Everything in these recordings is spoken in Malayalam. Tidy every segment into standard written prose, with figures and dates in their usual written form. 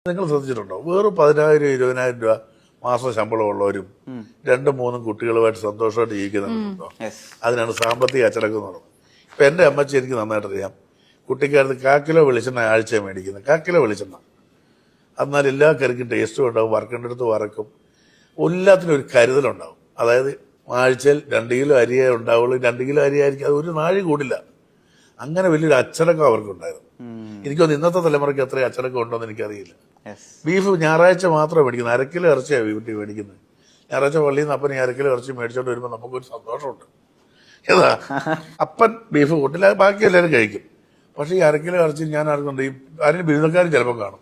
നിങ്ങൾ ശ്രദ്ധിച്ചിട്ടുണ്ടോ? വെറും 10,000 20,000 രൂപ മാസം ശമ്പളമുള്ളവരും 2-3 കുട്ടികളുമായിട്ട് സന്തോഷമായിട്ട് ജീവിക്കുന്നുണ്ടോ? അതിനാണ് സാമ്പത്തിക അച്ചടക്കം എന്ന് പറയുന്നത്. ഇപ്പൊ എന്റെ അമ്മച്ചി എനിക്ക് നന്നായിട്ട് അറിയാം. കുട്ടിക്കാലത്ത് 1/4 കിലോ വെളിച്ചെണ്ണ ആഴ്ച മേടിക്കുന്നത്. 1/4 കിലോ വെളിച്ചെണ്ണ. എന്നാൽ എല്ലാ കറിക്കും ടേസ്റ്റും ഉണ്ടാവും, വറക്കേണ്ടടുത്ത് വറക്കും, എല്ലാത്തിനും ഒരു കരുതലുണ്ടാവും. അതായത് ആഴ്ചയിൽ 2 കിലോ അരിയേ ഉണ്ടാവുള്ളൂ. 2 കിലോ അരി ആയിരിക്കും, അത് ഒരു നാഴി കൂടില്ല. അങ്ങനെ വലിയൊരു അച്ചടക്കം അവർക്കുണ്ടായിരുന്നു. എനിക്കൊന്ന് ഇന്നത്തെ തലമുറയ്ക്ക് അത്രയും അച്ചടക്കം ഉണ്ടോന്ന് എനിക്കറിയില്ല. ബീഫ് ഞായറാഴ്ച മാത്രമേ മേടിക്കുന്നത്. 1/2 കിലോ ഇറച്ചിയാണ് വീട്ടിൽ മേടിക്കുന്നത്. ഞായറാഴ്ച പള്ളിയിൽ നിന്ന് അപ്പൻ 1/2 കിലോ ഇറച്ചി മേടിച്ചോണ്ട് വരുമ്പോൾ നമുക്കൊരു സന്തോഷമുണ്ട്. ഏതാ അപ്പൻ ബീഫ് കൂട്ടില്ല, ബാക്കി എല്ലാവരും കഴിക്കും. പക്ഷെ ഈ 1/2 കിലോ ഇറച്ചി ഞാൻ അറിഞ്ഞുണ്ട് ഈ ആരും ബിരുദക്കാരും ചിലപ്പം കാണും.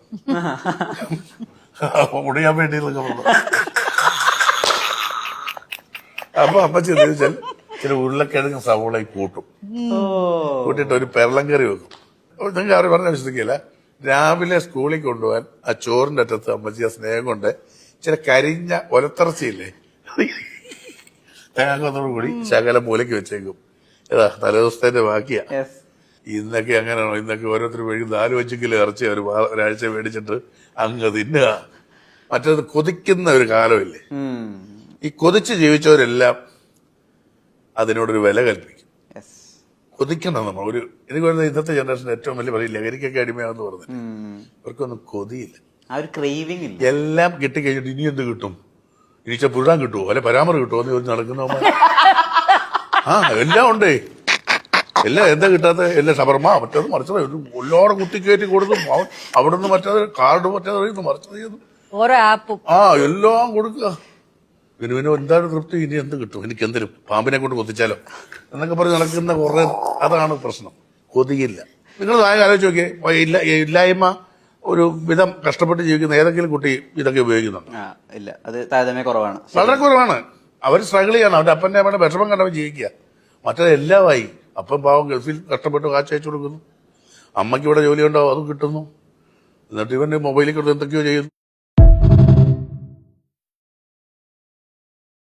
മുടിയാൻ വേണ്ടി അപ്പൊ അമ്മച്ചി എന്താ വെച്ചാൽ ചില ഉരുളക്കിഴങ്ങ് സവോളയും കൂട്ടും. കൂട്ടിയിട്ട് ഒരു പെരളം കറി വെക്കും. നിങ്ങൾക്ക് ആരും പറഞ്ഞാൽ വിശ്വസിക്കില്ല. രാവിലെ സ്കൂളിൽ കൊണ്ടുപോകാൻ ആ ചോറിന്റെ അറ്റത്ത് അമ്മച്ചി ആ സ്നേഹം കൊണ്ട് ചില കരിഞ്ഞ ഒലത്തിറച്ചിയില്ലേ, തേങ്ങാക്കൊന്നോട് കൂടി ശകലം മൂലയ്ക്ക് വെച്ചേക്കും. ഏതാ തലേദിവസത്തിന്റെ ബാക്കിയാ. ഇന്നൊക്കെ അങ്ങനെയാണോ? ഇന്നൊക്കെ ഓരോരുത്തർ മേടിക്കും 4-5 കിലോ ഇറച്ചി ഒരാഴ്ച മേടിച്ചിട്ട് അങ്ങ് തിന്നുക. മറ്റേത് കൊതിക്കുന്ന ഒരു കാലമില്ലേ? ഈ കൊതിച്ച് ജീവിച്ചവരെല്ലാം അതിനോടൊരു വില കൽപ്പിക്കും. കൊതിക്കണം നമ്മൾ. എനിക്ക് പറയുന്നത് ഇന്നത്തെ ജനറേഷന്റെ ഏറ്റവും വലിയ പറയും ലഹരിക്കൊക്കെ അടിമയാണെന്ന് പറഞ്ഞു. ഇവർക്കൊന്നും കൊതിയില്ല, എല്ലാം കിട്ടിക്കഴിഞ്ഞിട്ട് ഇനി എന്ത് കിട്ടും, ഇനിച്ച പുഴാൻ കിട്ടുമോ അല്ലെ പരാമർ കിട്ടുമോ എന്ന് ചോദിച്ച് നടക്കുന്ന എല്ലാം ഉണ്ടേ. എല്ലാം എന്താ കിട്ടാത്ത എല്ലാം ഷവർമ മറ്റേത് മറിച്ചത് എല്ലാവരും കുത്തിക്കയറ്റി കൊടുത്തും അവിടെ നിന്ന് മറ്റേത് കാർഡ് മറ്റേത് മറിച്ചത് ചെയ്തു ഓരോ ആപ്പും എല്ലാം കൊടുക്കുക. പിന്നെ എന്താണ് തൃപ്തി? ഇനി എന്ത് കിട്ടും, എനിക്ക് എന്തിനും പാമ്പിനെ കൊണ്ട് കൊത്തിച്ചാലോ എന്നൊക്കെ പറഞ്ഞ് നടക്കുന്ന കുറെ. അതാണ് പ്രശ്നം, കൊതിയില്ല. നിങ്ങൾ ആലോചിച്ച് നോക്കിയേ, ഇല്ലായ്മ ഒരു വിധം കഷ്ടപ്പെട്ട് ജീവിക്കുന്ന ഏതെങ്കിലും കുട്ടി ഇതൊക്കെ ഉപയോഗിക്കുന്നുണ്ട്? ഇല്ല, അത് താരതമ്യം കുറവാണ്, വളരെ കുറവാണ്. അവർ സ്ട്രഗിൾ ചെയ്യണം, അവരുടെ അപ്പന്റെ അമ്മയുടെ വിഷമം കണ്ടവൻ ജീവിക്കുക. മറ്റേത് എല്ലാമായി. അപ്പം പാവം ഗൾഫിൽ കഷ്ടപ്പെട്ട് കാശ് അയച്ചു കൊടുക്കുന്നു, അമ്മയ്ക്ക് ഇവിടെ ജോലി ഉണ്ടാവും, അത് കിട്ടുന്നു, എന്നിട്ട് ഇവന്റെ മൊബൈലിൽ കൊണ്ട് എന്തൊക്കെയോ ചെയ്യുന്നു.